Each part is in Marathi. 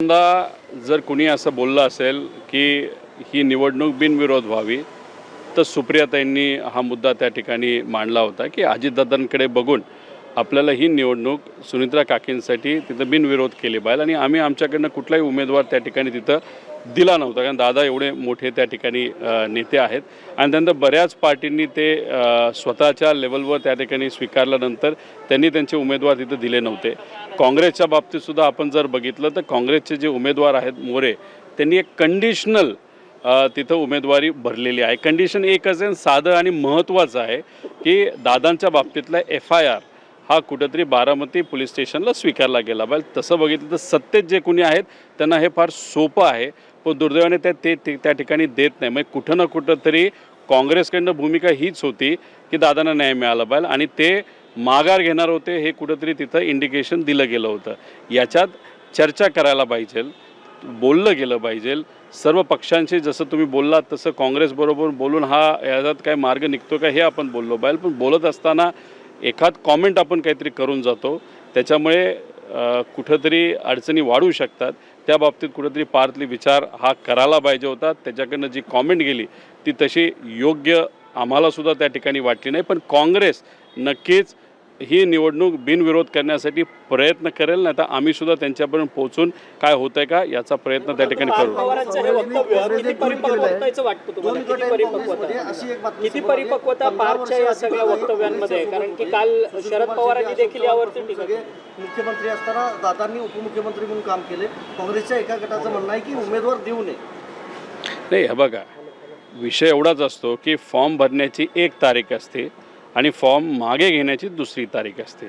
जर कुणी असं बोललं असेल की ही निवडणूक बिनविरोध व्हावी तर सुप्रियाताईंनी हा मुद्दा त्या ठिकाणी मांडला होता की अजितदादांकडे बघून आपल्याला ही निवडणूक सुनित्रा काकींसाठी तिथं बिनविरोध केली पाहिजे आणि आम्ही आमच्याकडनं कुठलाही उमेदवार त्या ठिकाणी तिथं दिला नव्हता कारण दादा एवढे मोठे त्या ठिकाणी नेते आहेत आणि त्यानंतर बऱ्याच पार्टींनी ते स्वतःच्या लेवलवर त्या ठिकाणी स्वीकारल्यानंतर त्यांनी त्यांचे उमेदवार तिथं दिले नव्हते। काँग्रेसच्या बाबतीतसुद्धा आपण जर बघितलं तर काँग्रेसचे जे उमेदवार आहेत मोरे त्यांनी एक कंडिशनल तिथं उमेदवारी भरलेली आहे। कंडिशन एकच आहे साधं आणि महत्त्वाचं आहे की दादांच्या बाबतीतला FIR हा कुठेतरी बारामती पोलीस स्टेशनला स्वीकारला गेला पाहिजे। तसं बघितलं तर सत्तेत जे कोणी आहेत त्यांना हे फार सोपं आहे पण दुर्दैवाने त्या ठिकाणी देत नाही। मग कुठं ना कुठं तरी काँग्रेसकडनं भूमिका हीच होती की दादांना न्याय मिळाला पाहिजे आणि ते माघार घेणार होते हे कुठंतरी तिथं इंडिकेशन दिलं गेलं होतं। याच्यात चर्चा करायला पाहिजे, बोललं गेलं पाहिजे सर्व पक्षांशी। जसं तुम्ही बोललात तसं काँग्रेसबरोबर बोलून हा याच्यात काय मार्ग निघतो का हे आपण बोललो पाहिजे पण बोलत असताना एखाद कॉमेंट आपण काहीतरी करून जातो त्याच्यामुळे कुठंतरी अडचणी वाढू शकतात। त्या बाबतीत कुठंतरी पार्थली विचार हा करायला पाहिजे होता। त्याच्याकडनं जी कॉमेंट गेली ती तशी योग्य आम्हालासुद्धा त्या ठिकाणी वाटली नाही पण काँग्रेस नक्कीच ही निवडणूक बिनविरोध करण्यासाठी प्रयत्न करेल नाही तर आम्हीसुद्धा त्यांच्यापर्यंत पोहोचून काय होतंय का याचा प्रयत्न त्या ठिकाणी करू। किती परिपक्वता पार्थच्या या सगळ्या वक्तव्यांमध्ये कारण की काल शरद पवारांनी देखील यावरती मुख्यमंत्री असताना दादांनी उपमुख्यमंत्री म्हणून काम केले। काँग्रेसच्या एका गटाचं म्हणणं आहे की उमेदवार देऊ नये। नाही हे बघा विषय एवढाच असतो की फॉर्म भरण्याची एक तारीख असते आणि फॉर्म मागे घेण्याची दुसरी तारीख असते।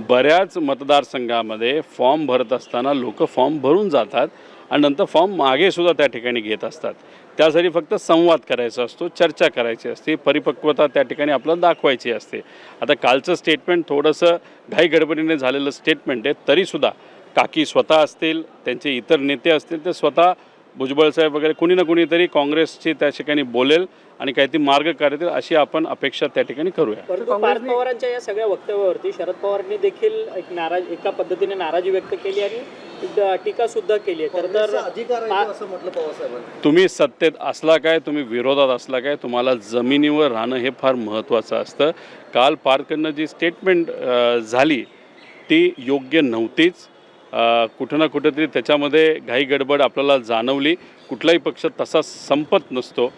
बऱ्याच मतदारसंघामध्ये फॉर्म भरत असताना लोक फॉर्म भरून जातात आणि नंतर फॉर्म मागेसुद्धा त्या ठिकाणी घेत असतात। त्यासाठी फक्त संवाद करायचा असतो, चर्चा करायची असते, परिपक्वता त्या ठिकाणी आपल्याला दाखवायची असते। आता कालचं स्टेटमेंट थोडंसं घाईगडबडीने झालेलं स्टेटमेंट आहे तरीसुद्धा काकी स्वतः असतील त्यांचे इतर नेते असतील ते स्वतः भुजबळ साहेब वगैरे कुणी ना कुणीतरी काँग्रेसची त्या ठिकाणी बोलेल आणि काहीतरी मार्ग काढतील अशी आपण अपेक्षा त्या ठिकाणी करूया। परंतु पार्थ पवारांच्या या सगळ्या वक्तव्यावरती शरद पवारांनी देखील एका पद्धतीने नाराजी व्यक्त केली आणि टीका सुद्धा केली आहे। तुम्ही सत्तेत असला काय तुम्ही विरोधात असला काय तुम्हाला जमिनीवर राहणं हे फार महत्त्वाचं असतं। काल पार्थकडनं जी स्टेटमेंट झाली ती योग्य नव्हतीच। कुठं ना कुठंतरी त्याच्यामध्ये घाई गडबड आपल्याला जाणवली। कुठलाही पक्ष तसा संपत नसतो,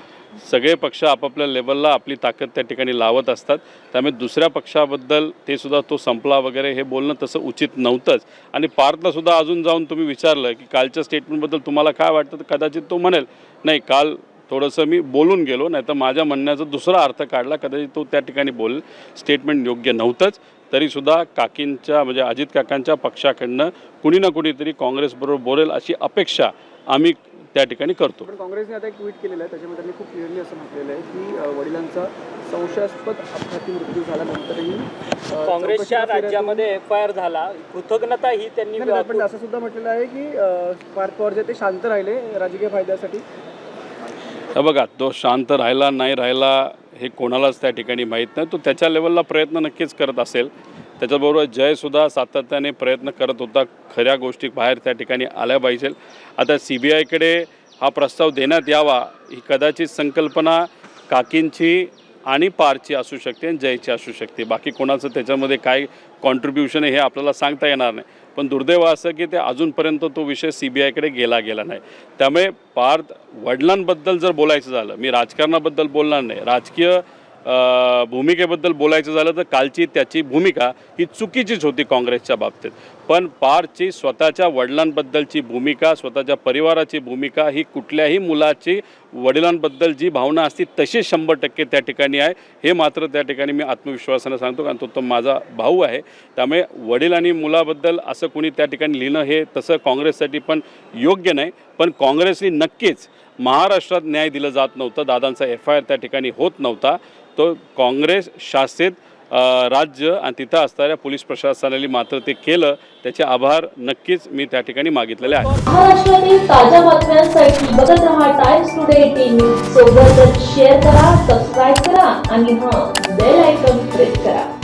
सगळे पक्ष आपापल्या लेवलला आपली ताकद त्या ठिकाणी लावत असतात। त्यामुळे दुसऱ्या पक्षाबद्दल ते सुद्धा तो संपला वगैरे हे बोलणं तसं उचित नव्हतंच आणि पार्थलासुद्धा अजून जाऊन तुम्ही विचारलं की कालच्या स्टेटमेंटबद्दल तुम्हाला काय वाटतं तर कदाचित तो म्हणेल नाही काल थोडंसं मी बोलून गेलो नाही तर माझ्या म्हणण्याचा दुसरा अर्थ काढला, कदाचित तो त्या ठिकाणी बोलेल। स्टेटमेंट योग्य नव्हतंच तरीसुद्धा काकींच्या म्हणजे अजित काकांच्या पक्षाकडनं कुणी ना कुणीतरी काँग्रेसबरोबर बोलेल अशी अपेक्षा आम्ही त्या ठिकाणी करतो। पण काँग्रेसने आता एक ट्विट केलेलं आहे त्याच्यामध्ये त्यांनी खूप क्लिअरली असं म्हटलेलं आहे की वडिलांचा संशयास्पद अपघाती मृत्यू झाल्यानंतरही काँग्रेसच्या राज्यामध्ये FIR झाला, कृतज्ञता ही त्यांनी पण असं सुद्धा म्हटलेलं आहे की पार्थ पवार जे ते शांत राहिले राजकीय फायद्यासाठी। बघा तो शांत राहिला नाही राहिला हे कोणालाच त्या ठिकाणी माहीत नाही, तो त्याच्या लेवलला प्रयत्न नक्कीच करत असेल। त्याच्याबरोबर जयसुद्धा सातत्याने प्रयत्न करत होता खऱ्या गोष्टी बाहेर त्या ठिकाणी आल्या पाहिजे। आता CBIकडे हा प्रस्ताव देण्यात यावा ही कदाचित संकल्पना काकींची आणि पारची असू शकते आणि जयची असू शकते, बाकी कोणाचं त्याच्यामध्ये काय कॉन्ट्रीब्युशन आहे हे आपल्याला सांगता येणार नाही। पण दुर्दैव असं की ते अजूनपर्यंत तो विषय CBIकडे गेला नाही। त्यामुळे पार्थ वडिलांबद्दल जर बोलायचं झालं, मी राजकारणाबद्दल बोलणार नाही, राजकीय भूमिकेबद्दल बोलायचं झालं तर कालची त्याची भूमिका ही चुकीचीच होती काँग्रेसच्या बाबतीत। पण पार्थची स्वतःच्या वडिलांबद्दलची भूमिका, स्वतःच्या परिवाराची भूमिका ही कुठल्याही मुलाची वडिलांबद्दल जी भावना असते तशी 100% त्या ठिकाणी आहे हे मात्र त्या ठिकाणी मी आत्मविश्वासाने सांगतो कारण तो माझा भाऊ आहे। त्यामुळे वडील आणि मुलाबद्दल असं कोणी त्या ठिकाणी लिहिणं हे तसं काँग्रेससाठी पण योग्य नाही। पण काँग्रेसने नक्कीच महाराष्ट्रात न्याय दिलं जात नव्हतं, दादांचा FIR त्या ठिकाणी होत नव्हता, तो काँग्रेस शासित राज्य आणि तिथं असणाऱ्या पोलीस प्रशासनाने मात्र ते केलं, त्याचे आभार नक्कीच मी त्या ठिकाणी मागितलेले आहेत। महाराष्ट्रातील ताज्या बातम्यांसाठी बघत रहा टाइम्स टुडे 18 न्यूज। सोबतच शेअर करा, सबस्क्राइब करा आणि बेल आयकॉन प्रेस करा।